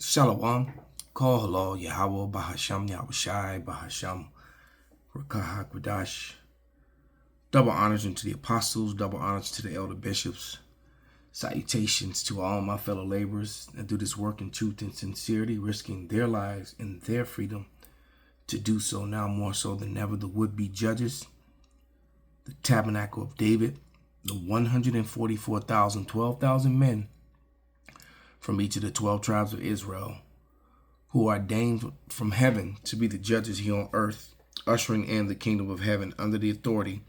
Shalom. Call hello Yahweh Bahasham Yahushai Bahasham Rakah Kwadash. Double honors unto the apostles, double honors to the elder bishops. Salutations to all my fellow laborers that do this work in truth and sincerity, risking their lives and their freedom to do so now more so than ever. The would-be judges, the tabernacle of David, the 144,000, 12,000 men from each of the 12 tribes of Israel, who are ordained from heaven to be the judges here on earth, ushering in the kingdom of heaven under the authority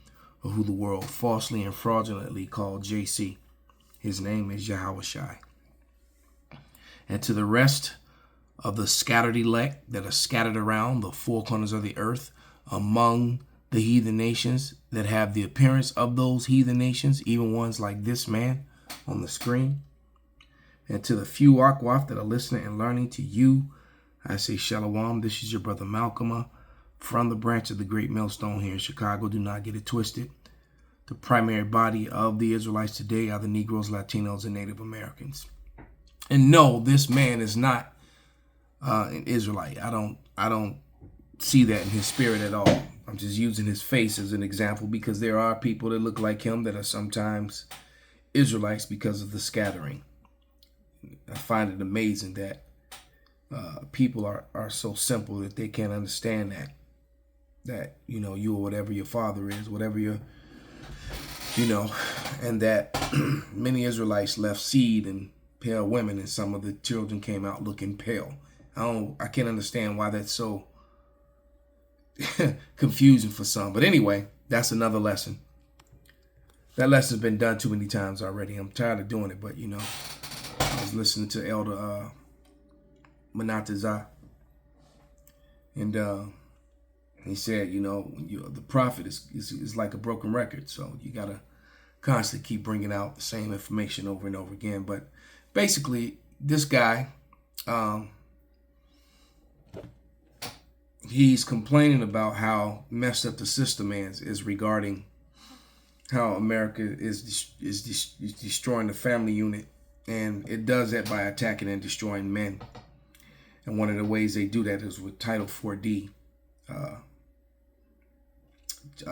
of who the world falsely and fraudulently called JC. His name is Yahushai. And to the rest of the scattered elect that are scattered around the four corners of the earth among the heathen nations that have the appearance of those heathen nations, even ones like this man on the screen. And to the few Akwaf that are listening and learning, to you, I say Shalom. This is your brother Malcolm from the branch of the Great Millstone here in Chicago. Do not get it twisted. The primary body of the Israelites today are the Negroes, Latinos, and Native Americans. And no, this man is not an Israelite. I don't see that in his spirit at all. I'm just using his face as an example because there are people that look like him that are sometimes Israelites because of the scattering. I find it amazing that people are so simple that they can't understand that you or whatever your father is, whatever your and that many Israelites left seed and pale women, and some of the children came out looking pale. I can't understand why that's so confusing for some. But anyway, that's another lesson. That lesson's been done too many times already. I'm tired of doing it, but I was listening to Elder Manatazah, and he said, the prophet is like a broken record, so you gotta constantly keep bringing out the same information over and over again. But basically, this guy, he's complaining about how messed up the system is regarding how America is destroying the family unit. And it does that by attacking and destroying men. And one of the ways they do that is with Title 4D,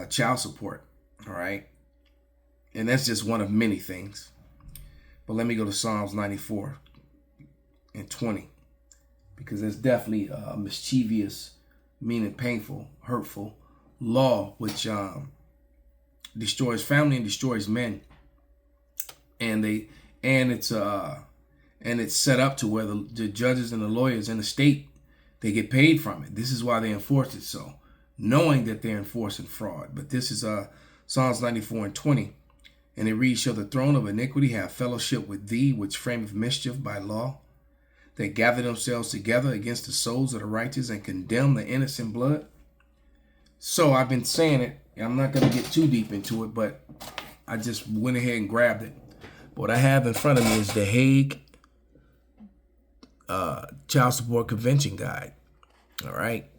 child support. All right. And that's just one of many things. But let me go to Psalms 94 and 20, because there's definitely a mischievous, meaning painful, hurtful law which destroys family and destroys men. And it's set up to where the judges and the lawyers in the state, they get paid from it. This is why they enforce it so, knowing that they're enforcing fraud. But this is Psalms 94 and 20. And it reads, shall the throne of iniquity have fellowship with thee, which frameth mischief by law? They gather themselves together against the souls of the righteous and condemn the innocent blood. So I've been saying it. I'm not going to get too deep into it, but I just went ahead and grabbed it. What I have in front of me is the Hague Child Support Convention Guide. All right.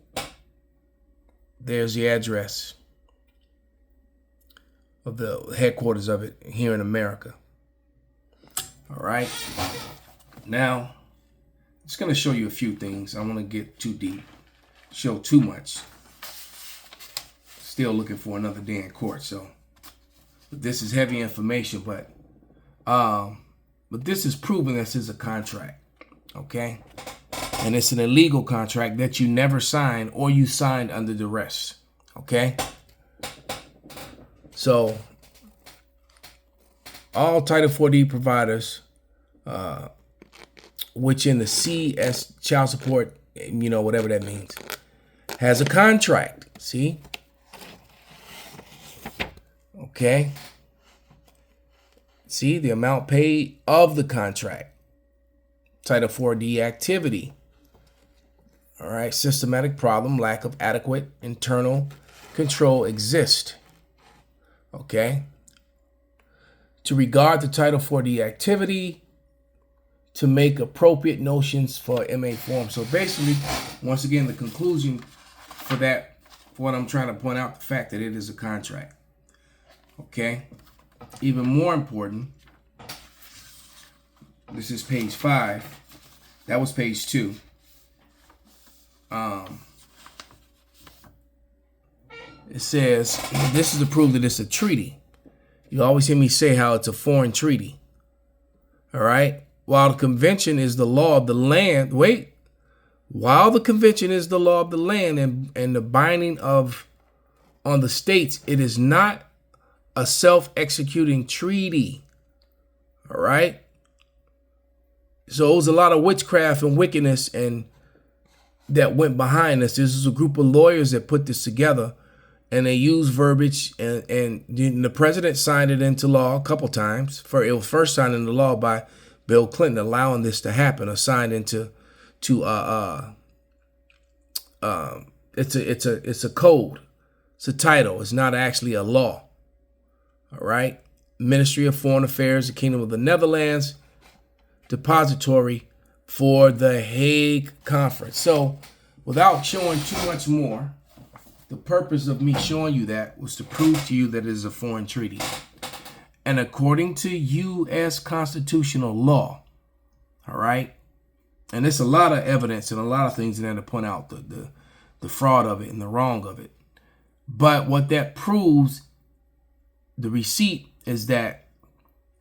There's the address of the headquarters of it here in America. All right. Now, I'm just going to show you a few things. I don't want to get too deep, show too much. Still looking for another day in court. So this is heavy information, but this is proven this is a contract, okay? And it's an illegal contract that you never signed or you signed under duress, okay? So all Title 4D providers, which in the CS child support, whatever that means, has a contract, see? Okay. See the amount paid of the contract. Title 4D activity. All right. Systematic problem. Lack of adequate internal control exist. Okay. To regard the Title 4D activity. To make appropriate notions for MA form. So basically, once again, the conclusion for that, for what I'm trying to point out, the fact that it is a contract. Okay. Even more important, this is page 5 That was page 2. It says, this is to prove that it's a treaty. You always hear me say how it's a foreign treaty. All right. While the convention is the law of the land, while the convention is the law of the land and the binding on the states, it is not a self-executing treaty. All right. So it was a lot of witchcraft and wickedness and that went behind this. This is a group of lawyers that put this together, and they used verbiage, and the president signed it into law a couple times. It was first signed into law by Bill Clinton, allowing this to happen, or signed into it's a code. It's a title. It's not actually a law. All right. Ministry of Foreign Affairs, the Kingdom of the Netherlands, depository for the Hague Conference. So without showing too much more, the purpose of me showing you that was to prove to you that it is a foreign treaty. And according to U.S. constitutional law, all right, and there's a lot of evidence and a lot of things in there to point out the fraud of it and the wrong of it. But what that proves, the receipt is that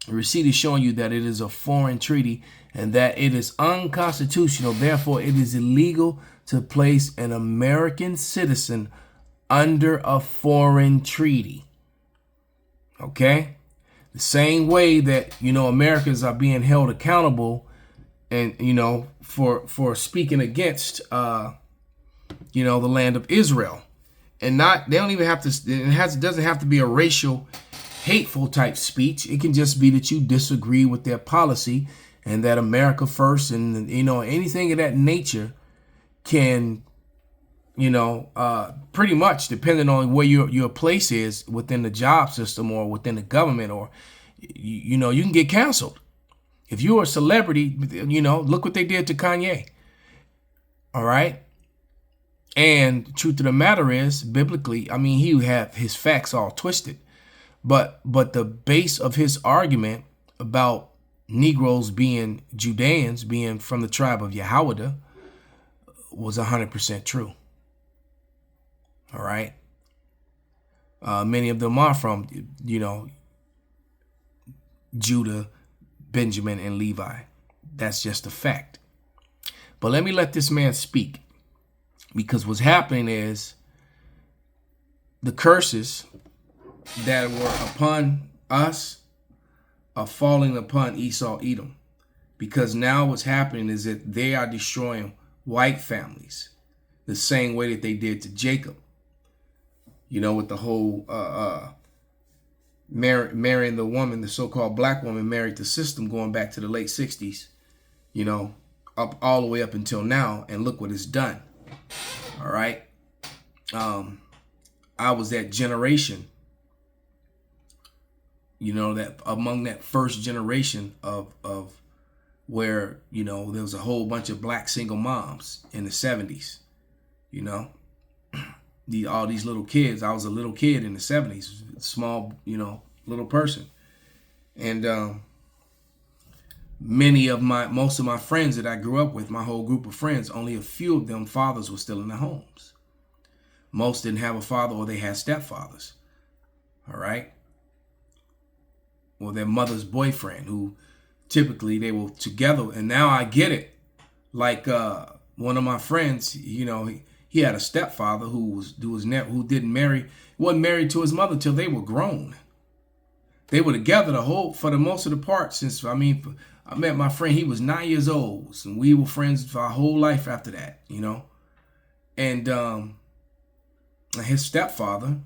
the receipt is showing you that it is a foreign treaty and that it is unconstitutional. Therefore, it is illegal to place an American citizen under a foreign treaty. Okay? The same way that, Americans are being held accountable and, for speaking against, the land of Israel. And they don't even have to, it doesn't have to be a racial, hateful type speech. It can just be that you disagree with their policy and that America first and, anything of that nature can, pretty much depending on where your place is within the job system or within the government, or, you can get canceled. If you're a celebrity, look what they did to Kanye. All right. And the truth of the matter is, biblically, he would have his facts all twisted. But the base of his argument about Negroes being Judeans, being from the tribe of Yehoiada, was 100% true. All right. Many of them are from, Judah, Benjamin, and Levi. That's just a fact. But let me let this man speak, because what's happening is the curses that were upon us are falling upon Esau, Edom, because now what's happening is that they are destroying white families the same way that they did to Jacob. With the whole marrying the woman, the so-called black woman married the system, going back to the late 60s, up all the way up until now. And look what it's done. All right. I was that generation, that among that first generation of where, there was a whole bunch of black single moms in the 70s, all these little kids. I was a little kid in the 70s, small, little person. And most of my friends that I grew up with, my whole group of friends, only a few of them fathers were still in their homes. Most didn't have a father, or they had stepfathers. All right. Or their mother's boyfriend, who typically they were together. And now I get it. Like one of my friends, he had a stepfather who wasn't married to his mother till they were grown. They were together for the most of the part since, I met my friend, he was 9 years old, and we were friends for our whole life after that, And his stepfather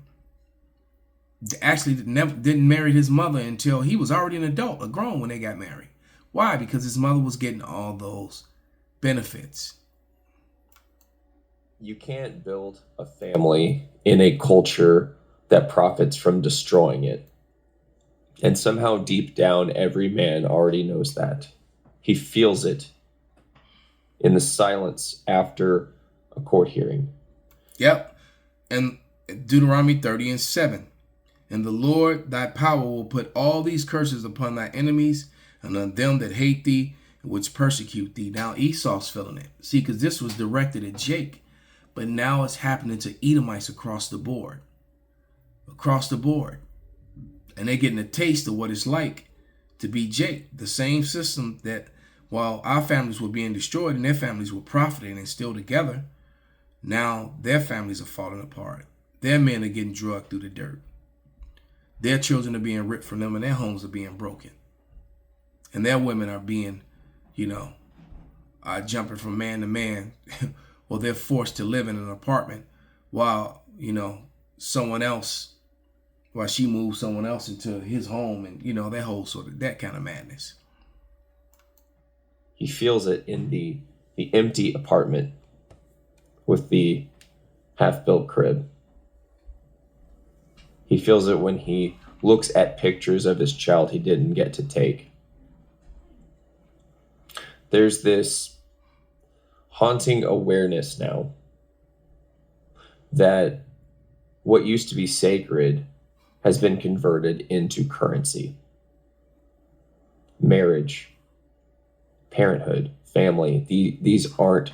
actually didn't marry his mother until he was already an adult, a grown, when they got married. Why? Because his mother was getting all those benefits. You can't build a family in a culture that profits from destroying it. And somehow deep down, every man already knows that. He feels it in the silence after a court hearing. Yep. And Deuteronomy 30:7. And the Lord thy power will put all these curses upon thy enemies and on them that hate thee, which persecute thee. Now Esau's feeling it. See, because this was directed at Jake, but now it's happening to Edomites across the board. Across the board. And they're getting a taste of what it's like to be Jake. The same system that while our families were being destroyed and their families were profiting and still together, now their families are falling apart. Their men are getting drugged through the dirt. Their children are being ripped from them and their homes are being broken. And their women are being, jumping from man to man, or they're forced to live in an apartment while, someone else, while she moves someone else into his home and, that whole sort of, that kind of madness. He feels it in the empty apartment with the half-built crib. He feels it when he looks at pictures of his child he didn't get to take. There's this haunting awareness now that what used to be sacred has been converted into currency. Marriage, parenthood, family, these aren't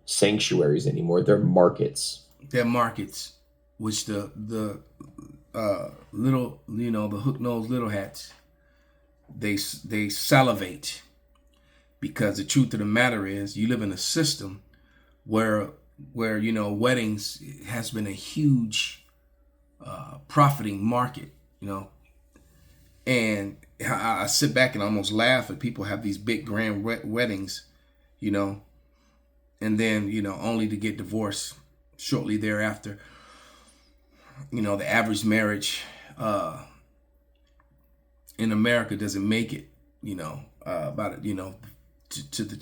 sanctuaries anymore. They're markets. They're markets, which the little, the hook-nosed little hats, they salivate, because the truth of the matter is you live in a system where weddings has been a huge profiting market, and I sit back and almost laugh at people have these big grand weddings, and then, only to get divorced shortly thereafter. The average marriage in America doesn't make it,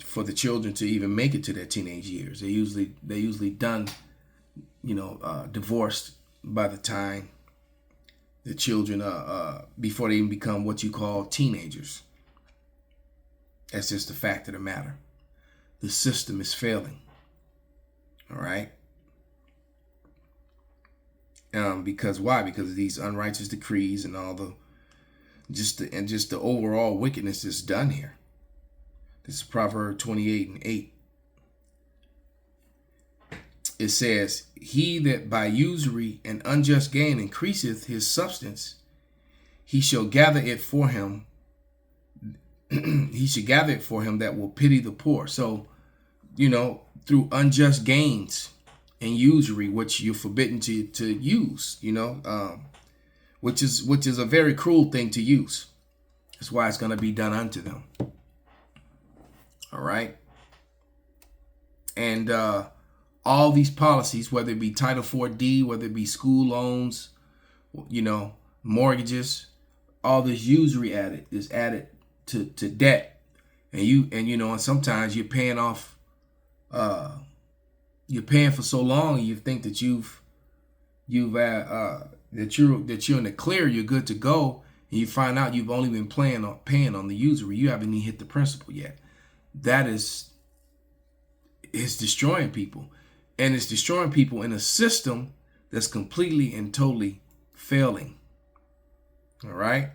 for the children to even make it to their teenage years. They're usually done, divorced by the time the children before they even become what you call teenagers. That's just the fact of the matter. The system is failing. All right. Because why? Because of these unrighteous decrees and all the overall wickedness that's done here. This is Proverbs 28:8. It says, "He that by usury and unjust gain increaseth his substance, he shall gather it for him. He should gather it for him that will pity the poor." So, through unjust gains and usury, which you're forbidden to use, which is a very cruel thing to use. That's why it's going to be done unto them. All right. And all these policies, whether it be Title 4D, whether it be school loans, mortgages, all this usury is added to debt. And sometimes you're paying off, you're paying for so long, and you think that that you're in the clear, you're good to go, and you find out you've only been paying on the usury. You haven't even hit the principal yet. That is destroying people, and it's destroying people in a system that's completely and totally failing. All right.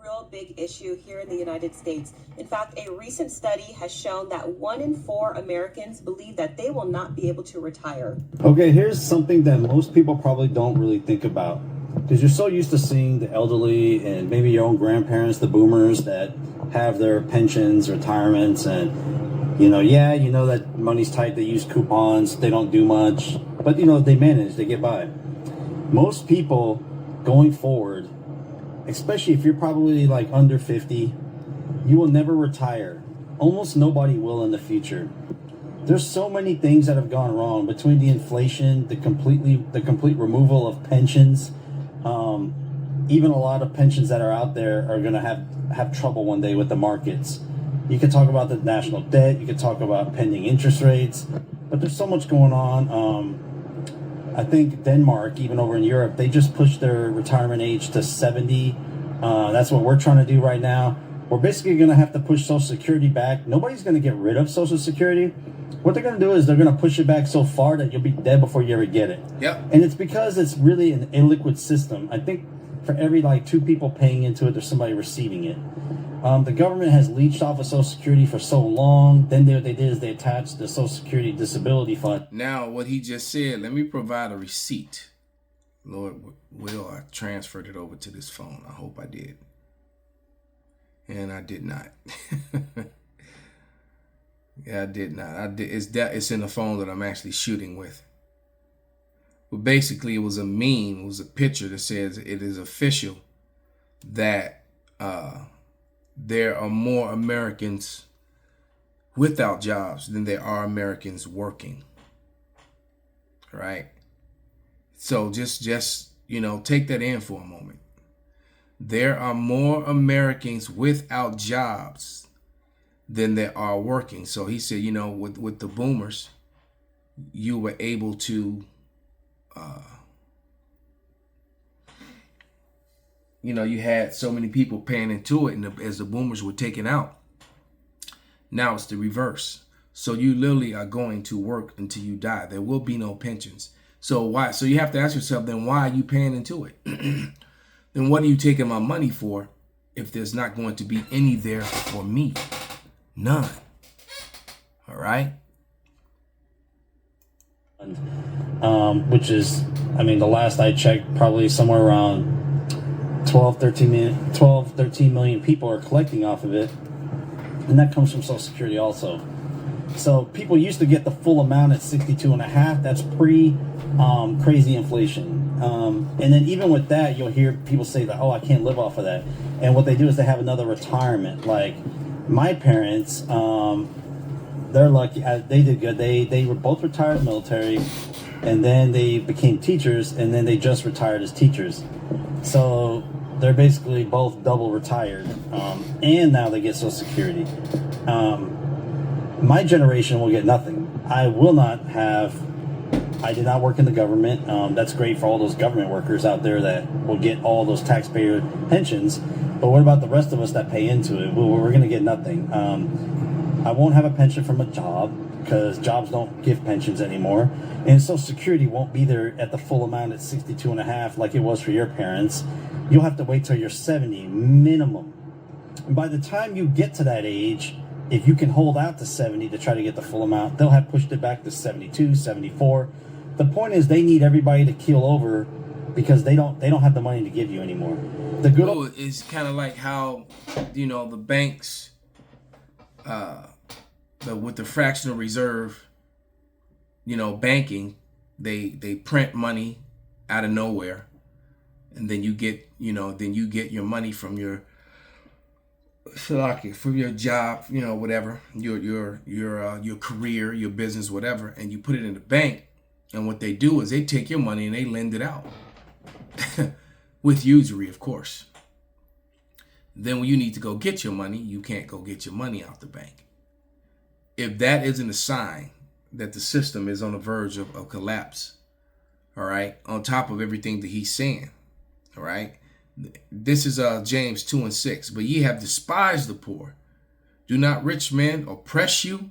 Real big issue here in the United States. In fact, a recent study has shown that 1 in 4 Americans believe that they will not be able to retire. Okay, here's something that most people probably don't really think about, because you're so used to seeing the elderly and maybe your own grandparents, the boomers, that have their pensions, retirements, and that money's tight. They use coupons. They don't do much, but they manage. They get by. Most people going forward, especially if you're probably like under 50, you will never retire. Almost nobody will in the future. There's so many things that have gone wrong between the inflation, the complete removal of pensions. Even a lot of pensions that are out there are going to have trouble one day with the markets. You could talk about the national debt. You could talk about pending interest rates, but there's so much going on. I think Denmark, even over in Europe, they just pushed their retirement age to 70. That's what we're trying to do right now. We're basically going to have to push Social Security back. Nobody's going to get rid of Social Security. What they're going to do is they're going to push it back so far that you'll be dead before you ever get it. Yep. And it's because it's really an illiquid system. I think for every like 2 people paying into it, there's somebody receiving it. The government has leached off of Social Security for so long. Then what they did is they attached the Social Security Disability Fund. Now, what he just said, let me provide a receipt. Lord will, I transferred it over to this phone. I hope I did. And I did not. Yeah, I did not. I did. It's in the phone that I'm actually shooting with. But basically, it was a meme. It was a picture that says it is official that there are more Americans without jobs than there are Americans working. Right? So just take that in for a moment. There are more Americans without jobs than there are working. So he said, with the boomers, you were able to, you had so many people paying into it, and as the boomers were taken out, now it's the reverse. So you literally are going to work until you die. There will be no pensions. So why? So you have to ask yourself, then why are you paying into it? Then what are you taking my money for if there's not going to be any there for me? None. All right. Which is, the last I checked, probably somewhere around 13 million people are collecting off of it. And that comes from Social Security also. So people used to get the full amount at 62.5. That's pre crazy inflation. And then even with that, you'll hear people say that, I can't live off of that. And what they do is they have another retirement. Like my parents, they're lucky. They did good. They were both retired military, and then they became teachers, and then they just retired as teachers. So they're basically both double retired, and now they get Social Security. My generation will get nothing. I did not work in the government. That's great for all those government workers out there that will get all those taxpayer pensions. But what about the rest of us that pay into it? We're going to get nothing. I won't have a pension from a job because jobs don't give pensions anymore. And Social Security won't be there at the full amount at 62.5 like it was for your parents. You'll have to wait till you're 70 minimum. And by the time you get to that age, if you can hold out to 70 to try to get the full amount, they'll have pushed it back to 72, 74. The point is they need everybody to keel over because they don't have the money to give you anymore. It's kind of like how, the banks, with the fractional reserve, banking, they print money out of nowhere, and then you get your money from your job, whatever, your career, your business, whatever, and you put it in the bank. And what they do is they take your money and they lend it out with usury, of course. Then when you need to go get your money, you can't go get your money out the bank. If that isn't a sign that the system is on the verge of collapse, all right, on top of everything that he's saying, all right. This is James 2:6. But ye have despised the poor. Do not rich men oppress you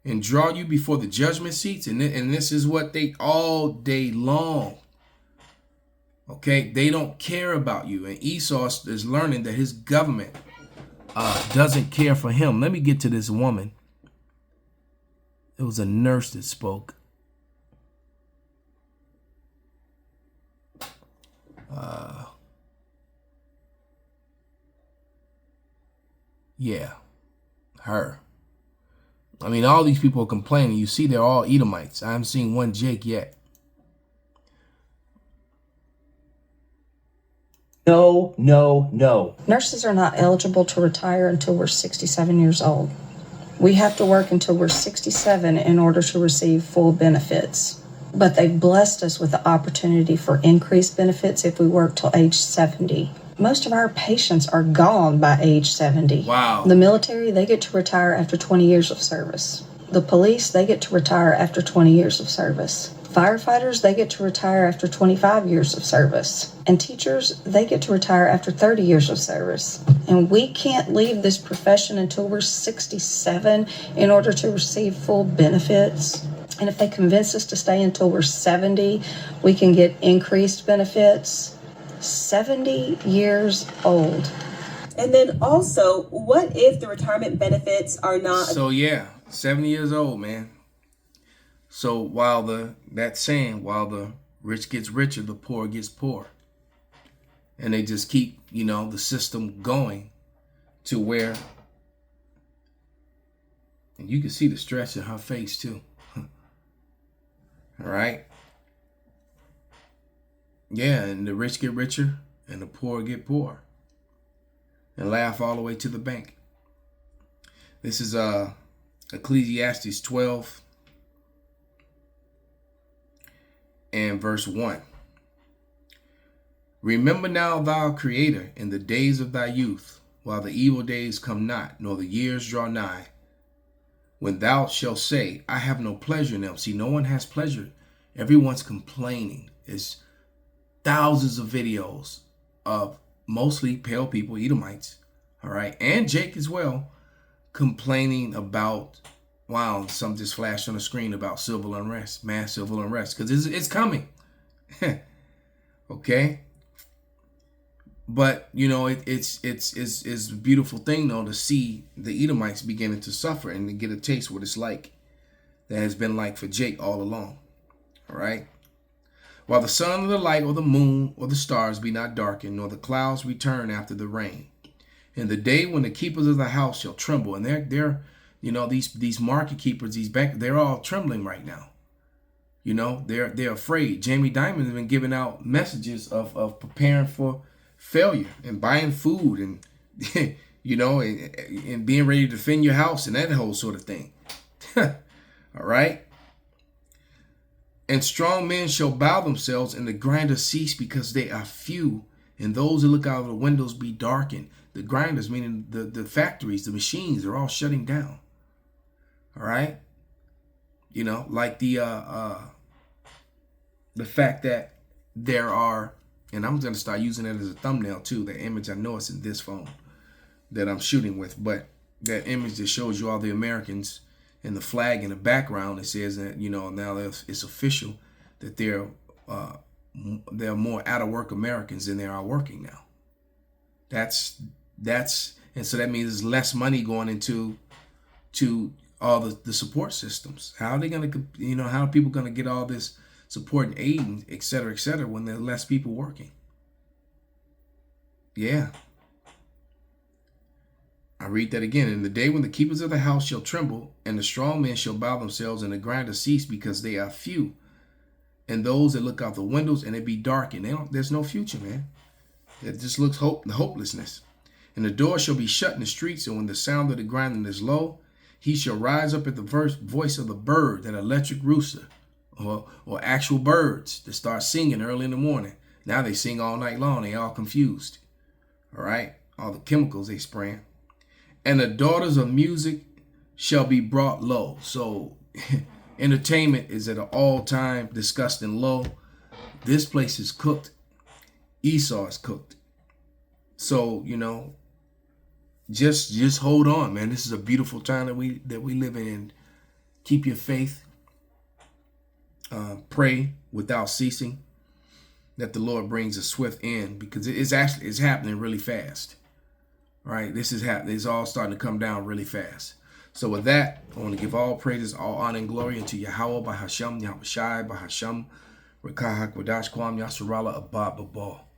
and draw you before the judgment seats? And this is what they all day long. Okay, they don't care about you. And Esau is learning that his government doesn't care for him. Let me get to this woman. It was a nurse that spoke. Yeah, her. All these people are complaining. You see, they're all Edomites. I haven't seen one Jake yet. No. Nurses are not eligible to retire until we're 67 years old. We have to work until we're 67 in order to receive full benefits. But they've blessed us with the opportunity for increased benefits if we work till age 70. Most of our patients are gone by age 70. Wow. The military, they get to retire after 20 years of service. The police, they get to retire after 20 years of service. Firefighters, they get to retire after 25 years of service. And teachers, they get to retire after 30 years of service. And we can't leave this profession until we're 67 in order to receive full benefits. And if they convince us to stay until we're 70, we can get increased benefits. 70 years old. And then also, what if the retirement benefits are not? So yeah, 70 years old, man. So while the rich gets richer, the poor gets poor. And they just keep, the system going to where, and you can see the stress in her face too. All right. Yeah, and the rich get richer and the poor get poor. And laugh all the way to the bank. This is Ecclesiastes 12 and verse 1. Remember now thou Creator in the days of thy youth, while the evil days come not, nor the years draw nigh, when thou shalt say, I have no pleasure in them. See, no one has pleasure. Everyone's complaining. There's thousands of videos of mostly pale people, Edomites, all right, and Jake as well, complaining about, wow, something just flashed on the screen about civil unrest, mass civil unrest, because it's coming. Okay. But it's a beautiful thing though to see the Edomites beginning to suffer and to get a taste what it's like, that has been like for Jake all along. All right. While the sun or the light or the moon or the stars be not darkened, nor the clouds return after the rain, in the day when the keepers of the house shall tremble, and they're these market keepers, these bank, they're all trembling right now. They're afraid. Jamie Dimon has been giving out messages of preparing for failure and buying food and and being ready to defend your house and that whole sort of thing. All right. And strong men shall bow themselves, and the grinders cease because they are few, and those who look out of the windows be darkened. The grinders, meaning the factories, the machines, are all shutting down. All right. Like the fact that there are, and I'm going to start using it as a thumbnail too, the image, I know it's in this phone that I'm shooting with, but that image that shows you all the Americans and the flag in the background, it says that, now it's official that there are more out of work Americans than there are working now. That's, and so that means there's less money going into all the support systems. How are they going to, how are people going to get all this support and aid, and et cetera, when there are less people working? Yeah. I read that again. In the day when the keepers of the house shall tremble, and the strong men shall bow themselves, and the grinders cease because they are few, and those that look out the windows and it be dark, and there's no future, man. It just looks hopelessness. And the door shall be shut in the streets, and when the sound of the grinding is low, he shall rise up at the voice of the bird, that electric rooster, or actual birds that start singing early in the morning. Now they sing all night long. They all confused. All right. All the chemicals they spraying. And the daughters of music shall be brought low. So entertainment is at an all-time disgusting low. This place is cooked. Esau is cooked. So, just hold on, man. This is a beautiful time that we live in. Keep your faith. Pray without ceasing that the Lord brings a swift end, because it's happening really fast. All right, this is happening. It's all starting to come down really fast. So with that, I want to give all praises, all honor and glory unto Yahweh, Bahasham, Yahweh Shai, Bahasham, Rakah HaKodash, Kwam, Yasharala, Abba, Babal.